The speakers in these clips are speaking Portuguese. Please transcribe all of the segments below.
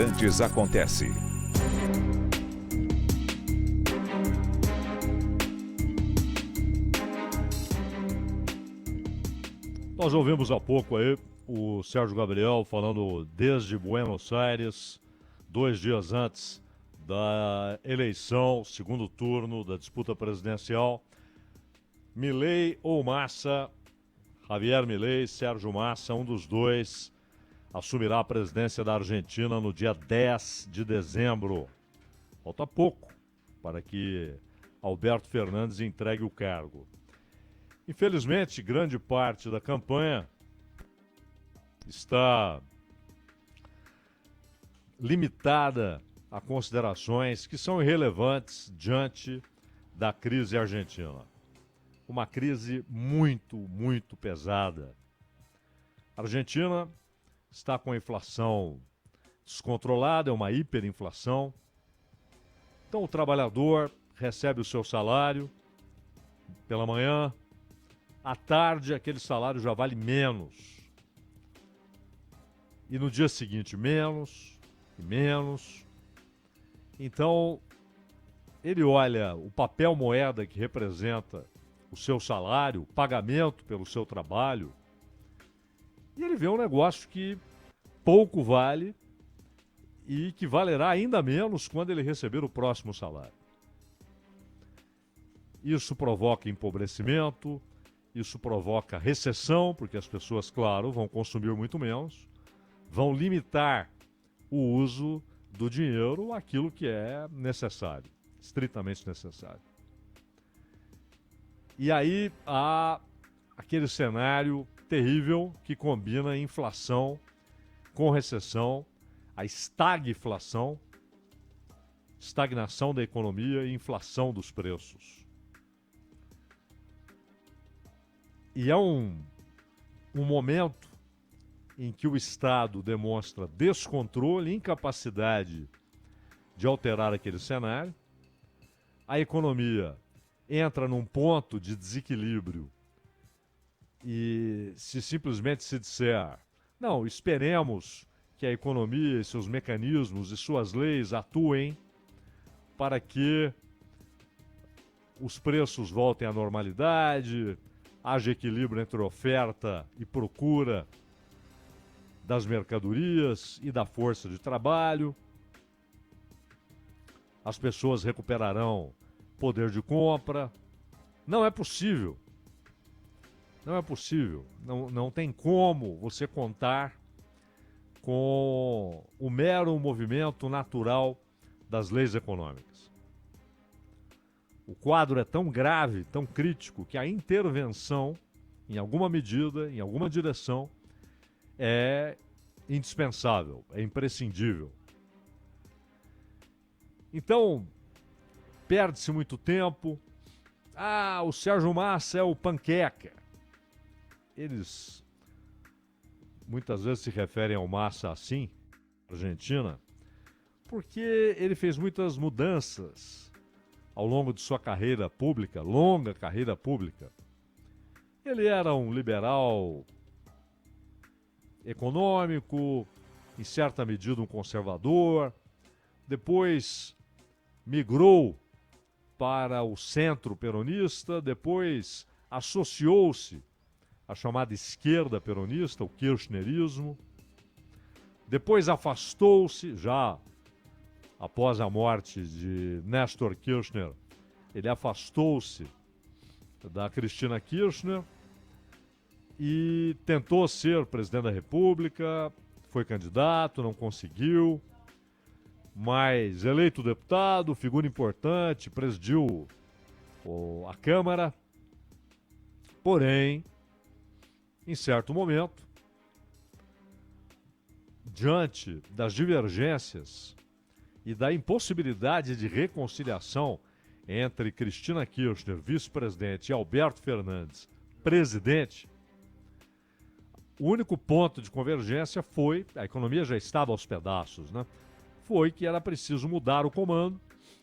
Bandeirantes acontece. Nós ouvimos há pouco aí o Sérgio Gabriel falando desde Buenos Aires, 2 dias antes da eleição, segundo turno da disputa presidencial. Milei ou Massa, Javier Milei, Sérgio Massa, um dos dois, assumirá a presidência da Argentina no dia 10 de dezembro. Falta pouco para que Alberto Fernandes entregue o cargo. Infelizmente, grande parte da campanha está limitada a considerações que são irrelevantes diante da crise argentina. Uma crise muito, muito pesada. A Argentina está com a inflação descontrolada, é uma hiperinflação. Então o trabalhador recebe o seu salário pela manhã, à tarde aquele salário já vale menos. E no dia seguinte menos e menos. Então ele olha o papel moeda que representa o seu salário, o pagamento pelo seu trabalho, e ele vê um negócio que pouco vale e que valerá ainda menos quando ele receber o próximo salário. Isso provoca empobrecimento, isso provoca recessão, porque as pessoas, claro, vão consumir muito menos, vão limitar o uso do dinheiro àquilo que é necessário, estritamente necessário. E aí há aquele cenário terrível que combina inflação com recessão, a estagflação, estagnação da economia e inflação dos preços. E é um momento em que o Estado demonstra descontrole, incapacidade de alterar aquele cenário, a economia entra num ponto de desequilíbrio e se simplesmente se disser, não, esperemos que a economia e seus mecanismos e suas leis atuem para que os preços voltem à normalidade, haja equilíbrio entre oferta e procura das mercadorias e da força de trabalho, as pessoas recuperarão poder de compra. Não é possível. Não é possível. Não tem como você contar com o mero movimento natural das leis econômicas. O quadro é tão grave, tão crítico, que a intervenção, em alguma medida, em alguma direção, é indispensável, é imprescindível. Então, perde-se muito tempo. Ah, o Sérgio Massa é o panqueca. Eles muitas vezes se referem ao Massa assim, Argentina, porque ele fez muitas mudanças ao longo de sua carreira pública, longa carreira pública. Ele era um liberal econômico, em certa medida um conservador, depois migrou para o centro peronista, depois associou-se à chamada esquerda peronista, o kirchnerismo, depois afastou-se, já após a morte de Néstor Kirchner, ele afastou-se da Cristina Kirchner e tentou ser presidente da República, foi candidato, não conseguiu, mas eleito deputado, figura importante, presidiu a Câmara. Porém, em certo momento, diante das divergências e da impossibilidade de reconciliação entre Cristina Kirchner, vice-presidente, e Alberto Fernandes, presidente, o único ponto de convergência foi, a economia já estava aos pedaços, né? Foi que era preciso mudar o comando,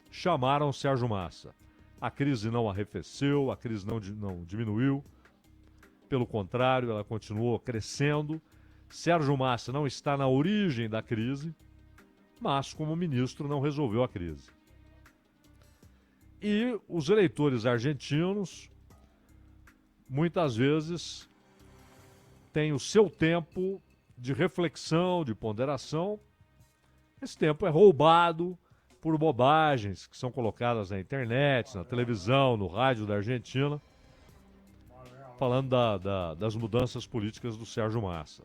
chamaram Sérgio Massa. A crise não arrefeceu, a crise não diminuiu, pelo contrário, ela continuou crescendo. Sérgio Massa não está na origem da crise, mas como ministro não resolveu a crise. E os eleitores argentinos, muitas vezes, têm o seu tempo de reflexão, de ponderação. Esse tempo é roubado por bobagens que são colocadas na internet, na televisão, no rádio da Argentina, falando das mudanças políticas do Sérgio Massa.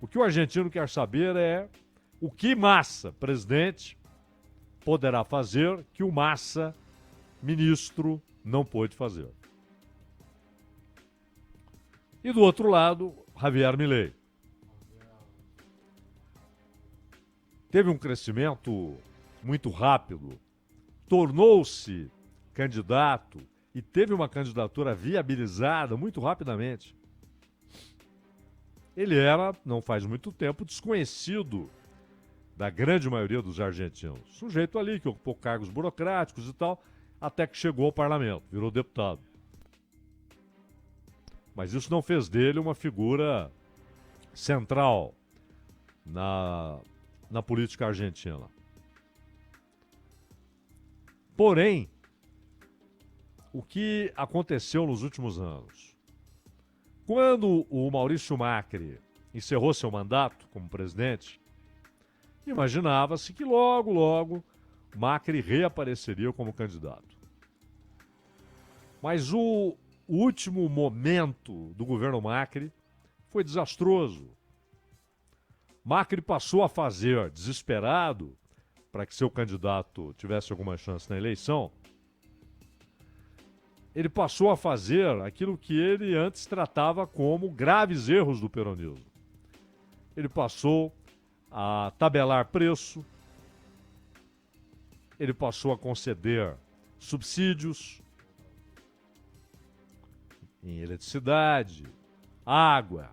O que o argentino quer saber é o que Massa, presidente, poderá fazer que o Massa, ministro, não pôde fazer. E do outro lado, Javier Milei. Teve um crescimento muito rápido, tornou-se candidato e teve uma candidatura viabilizada muito rapidamente. Ele era, não faz muito tempo, desconhecido da grande maioria dos argentinos. Sujeito ali que ocupou cargos burocráticos e tal, até que chegou ao parlamento, virou deputado. Mas isso não fez dele uma figura central na política argentina. Porém, o que aconteceu nos últimos anos? Quando o Maurício Macri encerrou seu mandato como presidente, imaginava-se que logo, logo, Macri reapareceria como candidato. Mas o último momento do governo Macri foi desastroso. Macri passou a fazer, desesperado, para que seu candidato tivesse alguma chance na eleição, ele passou a fazer aquilo que ele antes tratava como graves erros do peronismo. Ele passou a tabelar preço, ele passou a conceder subsídios em eletricidade, água,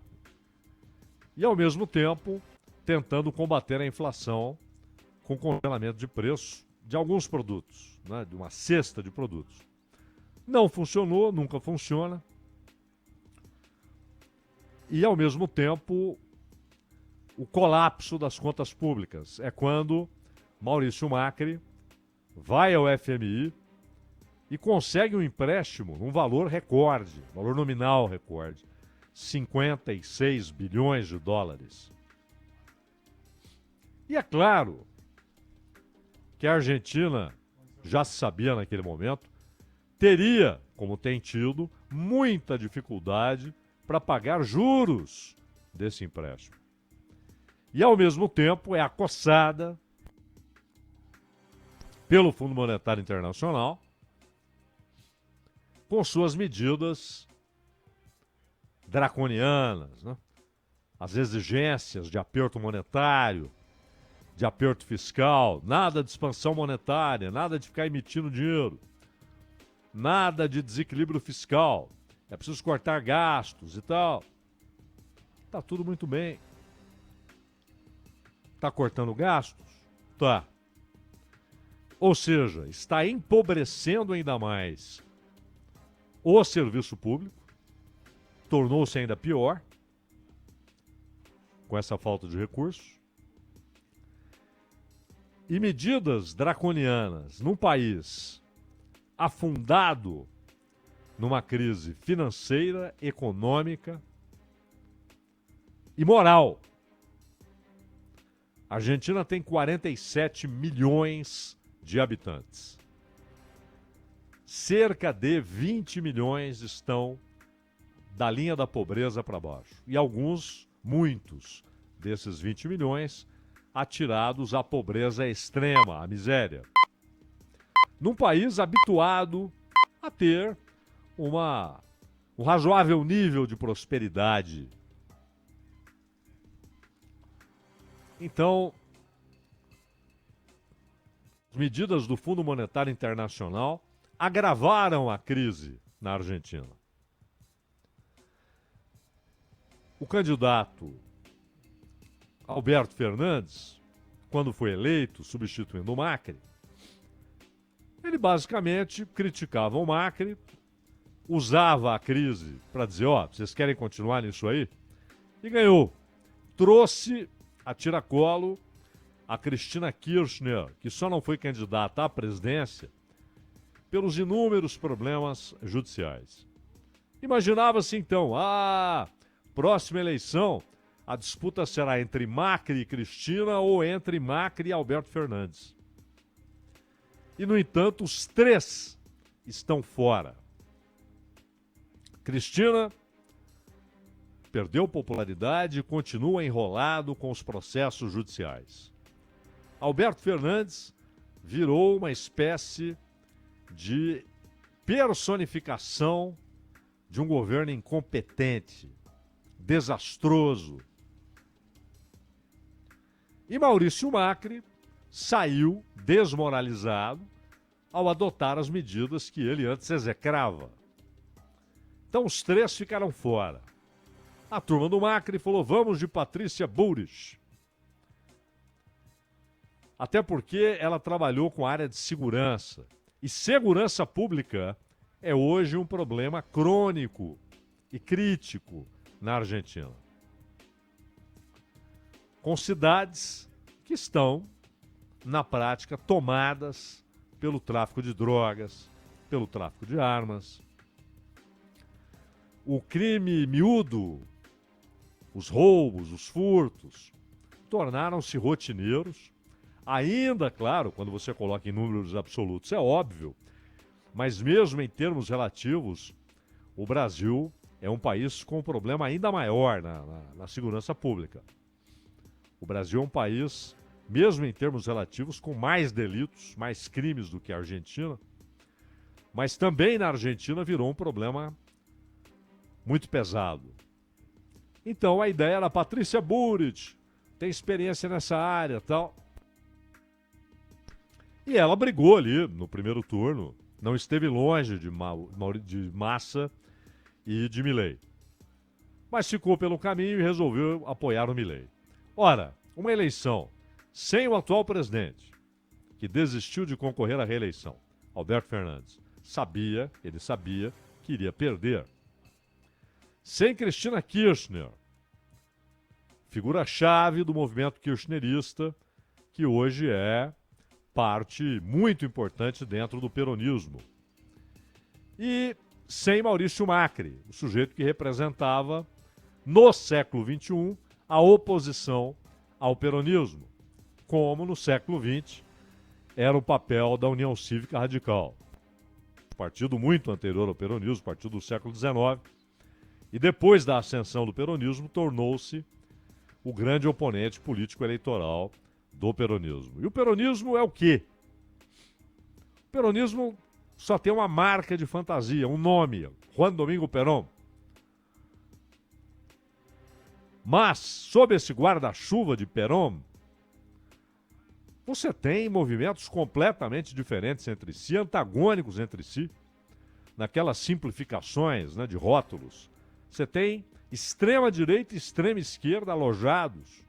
e ao mesmo tempo tentando combater a inflação com congelamento de preço de alguns produtos, né, de uma cesta de produtos. Não funcionou, nunca funciona. E, ao mesmo tempo, o colapso das contas públicas é quando Maurício Macri vai ao FMI e consegue um empréstimo num valor recorde, valor nominal recorde, 56 bilhões de dólares. E é claro que a Argentina, já se sabia naquele momento, teria, como tem tido, muita dificuldade para pagar juros desse empréstimo. E, ao mesmo tempo, é acossada pelo Fundo Monetário Internacional com suas medidas draconianas, né? As exigências de aperto monetário, de aperto fiscal, nada de expansão monetária, nada de ficar emitindo dinheiro, nada de desequilíbrio fiscal, é preciso cortar gastos e tal. Tá tudo muito bem. Tá cortando gastos? Tá. Ou seja, está empobrecendo ainda mais o serviço público, tornou-se ainda pior com essa falta de recursos. E medidas draconianas num país afundado numa crise financeira, econômica e moral. A Argentina tem 47 milhões de habitantes. Cerca de 20 milhões estão da linha da pobreza para baixo. E alguns, muitos desses 20 milhões, atirados à pobreza extrema, à miséria. Num país habituado a ter um razoável nível de prosperidade. Então, as medidas do Fundo Monetário Internacional agravaram a crise na Argentina. O candidato Alberto Fernandes, quando foi eleito, substituindo o Macri, ele basicamente criticava o Macri, usava a crise para dizer, vocês querem continuar nisso aí? E ganhou. Trouxe a tiracolo a Cristina Kirchner, que só não foi candidata à presidência pelos inúmeros problemas judiciais. Imaginava-se então, próxima eleição, a disputa será entre Macri e Cristina ou entre Macri e Alberto Fernandes. E, no entanto, os três estão fora. Cristina perdeu popularidade e continua enrolado com os processos judiciais. Alberto Fernandes virou uma espécie de personificação de um governo incompetente, desastroso. E Maurício Macri saiu desmoralizado ao adotar as medidas que ele antes execrava. Então os três ficaram fora. A turma do Macri falou, vamos de Patrícia Bullrich. Até porque ela trabalhou com a área de segurança. E segurança pública é hoje um problema crônico e crítico na Argentina. Com cidades que estão, na prática, tomadas pelo tráfico de drogas, pelo tráfico de armas. O crime miúdo, os roubos, os furtos, tornaram-se rotineiros. Ainda, claro, quando você coloca em números absolutos, é óbvio, mas mesmo em termos relativos, o Brasil é um país com um problema ainda maior na segurança pública. O Brasil é um país, mesmo em termos relativos, com mais delitos, mais crimes do que a Argentina, mas também na Argentina virou um problema muito pesado. Então a ideia era Patrícia Bullrich, tem experiência nessa área e tal. E ela brigou ali no primeiro turno, não esteve longe de Massa e de Milei. Mas ficou pelo caminho e resolveu apoiar o Milei. Ora, uma eleição sem o atual presidente, que desistiu de concorrer à reeleição, Alberto Fernandes, ele sabia que iria perder. Sem Cristina Kirchner, figura-chave do movimento kirchnerista, que hoje é parte muito importante dentro do peronismo. E sem Maurício Macri, o sujeito que representava, no século XXI, a oposição ao peronismo, como no século XX era o papel da União Cívica Radical. Partido muito anterior ao peronismo, partido do século XIX, e depois da ascensão do peronismo, tornou-se o grande oponente político-eleitoral do peronismo. E o peronismo é o quê? O peronismo só tem uma marca de fantasia, um nome, Juan Domingo Perón. Mas, sob esse guarda-chuva de Perón, você tem movimentos completamente diferentes entre si, antagônicos entre si, naquelas simplificações, né, de rótulos. Você tem extrema-direita e extrema-esquerda alojados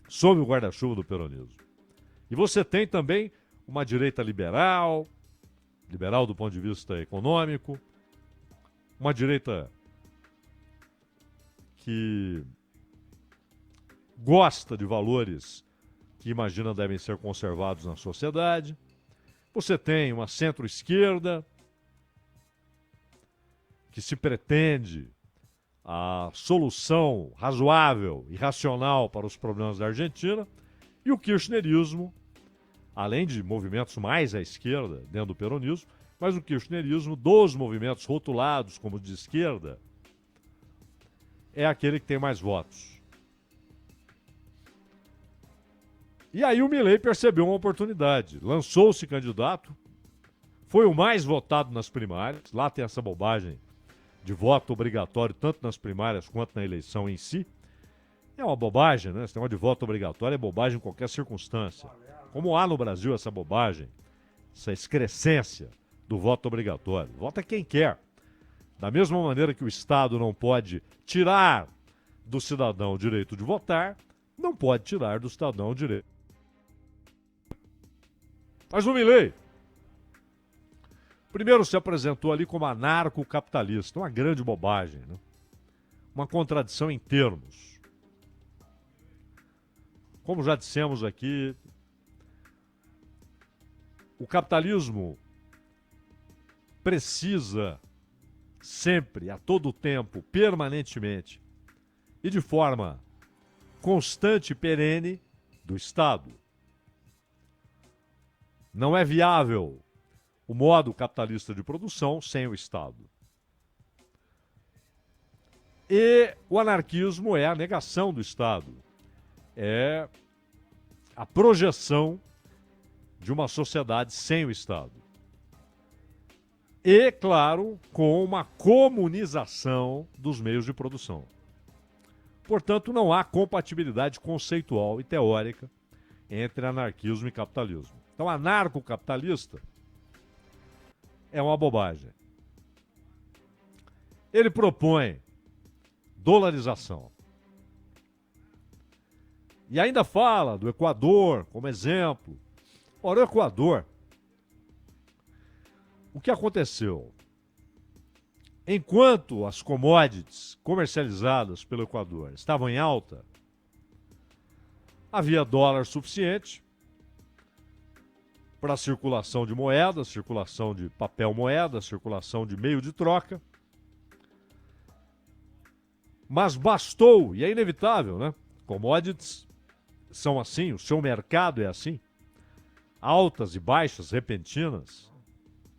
sob o guarda-chuva do peronismo. E você tem também uma direita liberal do ponto de vista econômico, uma direita que gosta de valores que imagina devem ser conservados na sociedade. Você tem uma centro-esquerda que se pretende a solução razoável e racional para os problemas da Argentina, e o kirchnerismo, além de movimentos mais à esquerda, dentro do peronismo, mas o kirchnerismo dos movimentos rotulados como de esquerda é aquele que tem mais votos. E aí o Milei percebeu uma oportunidade, lançou-se candidato, foi o mais votado nas primárias, lá tem essa bobagem de voto obrigatório tanto nas primárias quanto na eleição em si. É uma bobagem, né? Esse negócio de voto obrigatório é bobagem em qualquer circunstância. Como há no Brasil essa bobagem, essa excrescência do voto obrigatório. Vota quem quer. Da mesma maneira que o Estado não pode tirar do cidadão o direito de votar, não pode tirar do cidadão o direito. Mas o Milei primeiro se apresentou ali como anarcocapitalista, uma grande bobagem, né? Uma contradição em termos. Como já dissemos aqui, o capitalismo precisa sempre, a todo tempo, permanentemente e de forma constante e perene do Estado. Não é viável o modo capitalista de produção sem o Estado. E o anarquismo é a negação do Estado. É a projeção de uma sociedade sem o Estado. E, claro, com uma comunização dos meios de produção. Portanto, não há compatibilidade conceitual e teórica entre anarquismo e capitalismo. Então, anarcocapitalista é uma bobagem. Ele propõe dolarização. E ainda fala do Equador como exemplo. Ora, o Equador, o que aconteceu? Enquanto as commodities comercializadas pelo Equador estavam em alta, havia dólar suficiente para a circulação de moedas, circulação de papel moeda, circulação de meio de troca. Mas bastou, e é inevitável, né? Commodities são assim, o seu mercado é assim. Altas e baixas, repentinas,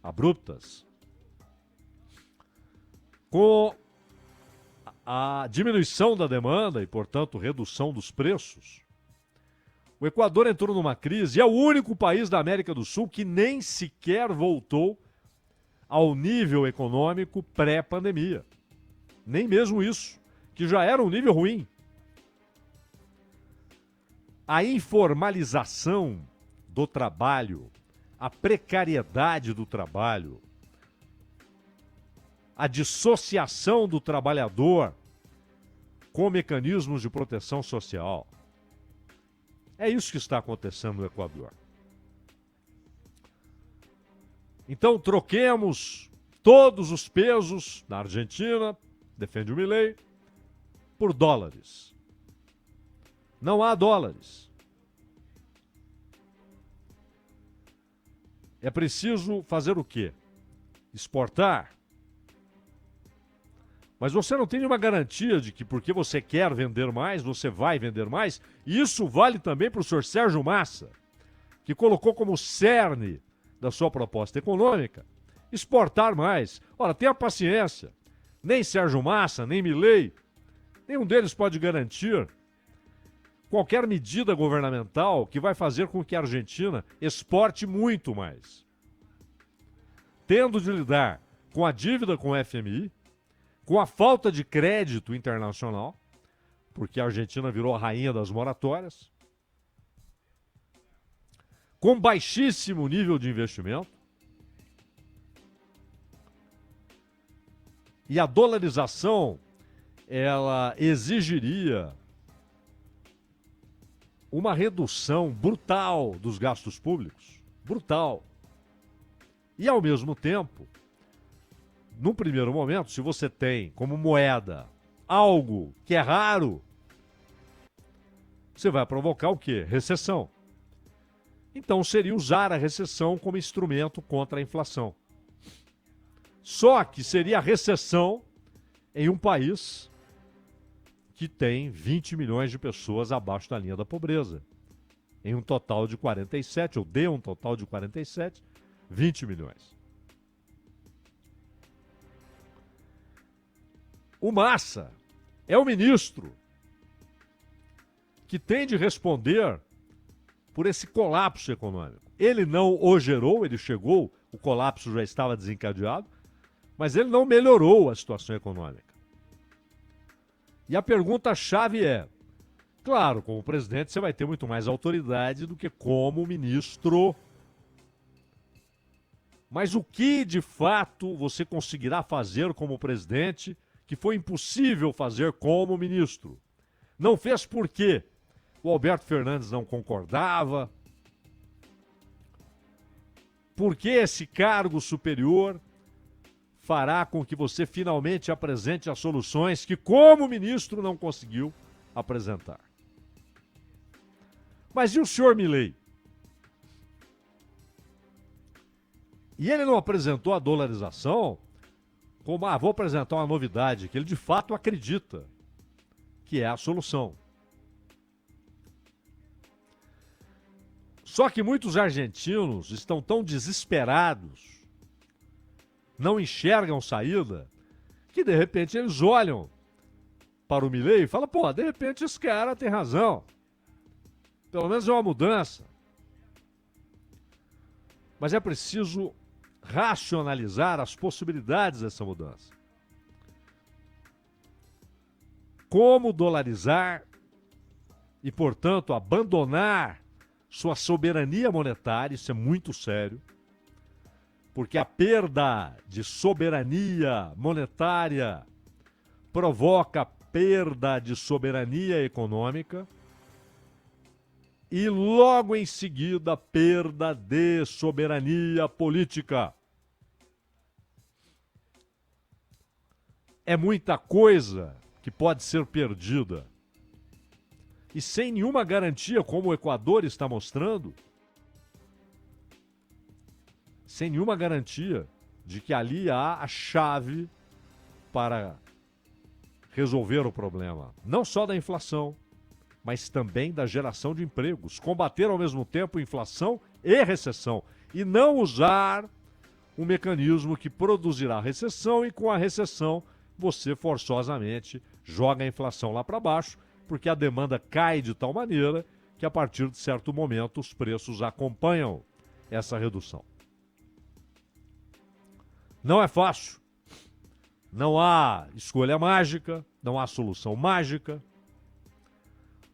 abruptas. Com a diminuição da demanda e, portanto, redução dos preços, o Equador entrou numa crise e é o único país da América do Sul que nem sequer voltou ao nível econômico pré-pandemia. Nem mesmo isso, que já era um nível ruim. A informalização do trabalho, a precariedade do trabalho, a dissociação do trabalhador com mecanismos de proteção social. É isso que está acontecendo no Equador. Então, troquemos todos os pesos na Argentina, defende o Milei, por dólares. Não há dólares. É preciso fazer o quê? Exportar. Mas você não tem nenhuma garantia de que porque você quer vender mais, você vai vender mais. E isso vale também para o senhor Sérgio Massa, que colocou como cerne da sua proposta econômica exportar mais. Ora, tenha paciência. Nem Sérgio Massa, nem Milei, nenhum deles pode garantir qualquer medida governamental que vai fazer com que a Argentina exporte muito mais. Tendo de lidar com a dívida com o FMI, com a falta de crédito internacional, porque a Argentina virou a rainha das moratórias, com baixíssimo nível de investimento, e a dolarização, ela exigiria uma redução brutal dos gastos públicos, brutal. E, ao mesmo tempo, num primeiro momento, se você tem como moeda algo que é raro, você vai provocar o quê? Recessão. Então, seria usar a recessão como instrumento contra a inflação. Só que seria a recessão em um país que tem 20 milhões de pessoas abaixo da linha da pobreza. Em um total de 47, ou de um total de 47, 20 milhões. O Massa é o ministro que tem de responder por esse colapso econômico. Ele não o gerou, ele chegou, o colapso já estava desencadeado, mas ele não melhorou a situação econômica. E a pergunta-chave é, claro, como presidente você vai ter muito mais autoridade do que como ministro. Mas o que, de fato, você conseguirá fazer como presidente que foi impossível fazer como ministro? Não fez por quê? O Alberto Fernandes não concordava? Por que esse cargo superior fará com que você finalmente apresente as soluções que, como ministro, não conseguiu apresentar? Mas e o senhor Milei? E ele não apresentou a dolarização como, vou apresentar uma novidade, que ele de fato acredita que é a solução. Só que muitos argentinos estão tão desesperados, não enxergam saída, que de repente eles olham para o Milei e falam, pô, de repente esse cara tem razão. Pelo menos é uma mudança. Mas é preciso racionalizar as possibilidades dessa mudança. Como dolarizar e, portanto, abandonar sua soberania monetária, isso é muito sério, porque a perda de soberania monetária provoca perda de soberania econômica e logo em seguida perda de soberania política. É muita coisa que pode ser perdida. E sem nenhuma garantia, como o Equador está mostrando, sem nenhuma garantia de que ali há a chave para resolver o problema. Não só da inflação, mas também da geração de empregos. Combater ao mesmo tempo inflação e recessão. E não usar um mecanismo que produzirá recessão e com a recessão você forçosamente joga a inflação lá para baixo, porque a demanda cai de tal maneira que a partir de certo momento os preços acompanham essa redução. Não é fácil. Não há escolha mágica, não há solução mágica.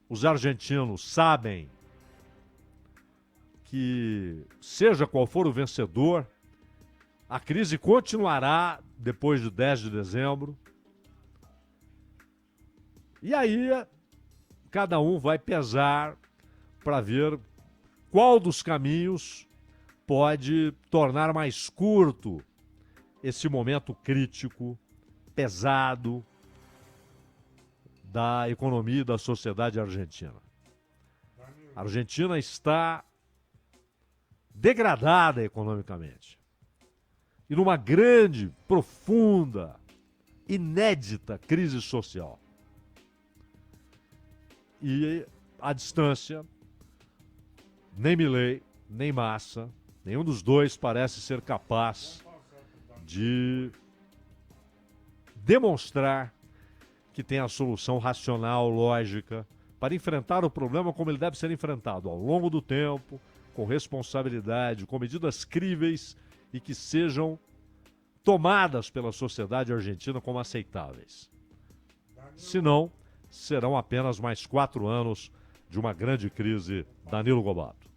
Os argentinos sabem que, seja qual for o vencedor, a crise continuará depois de 10 de dezembro. E aí, cada um vai pesar para ver qual dos caminhos pode tornar mais curto esse momento crítico, pesado, da economia e da sociedade argentina. A Argentina está degradada economicamente. E numa grande, profunda, inédita crise social. E à distância, nem Milei, nem Massa, nenhum dos dois parece ser capaz de demonstrar que tem a solução racional, lógica, para enfrentar o problema como ele deve ser enfrentado, ao longo do tempo, com responsabilidade, com medidas críveis e que sejam tomadas pela sociedade argentina como aceitáveis. Senão, serão apenas mais 4 anos de uma grande crise. Danilo Gobato.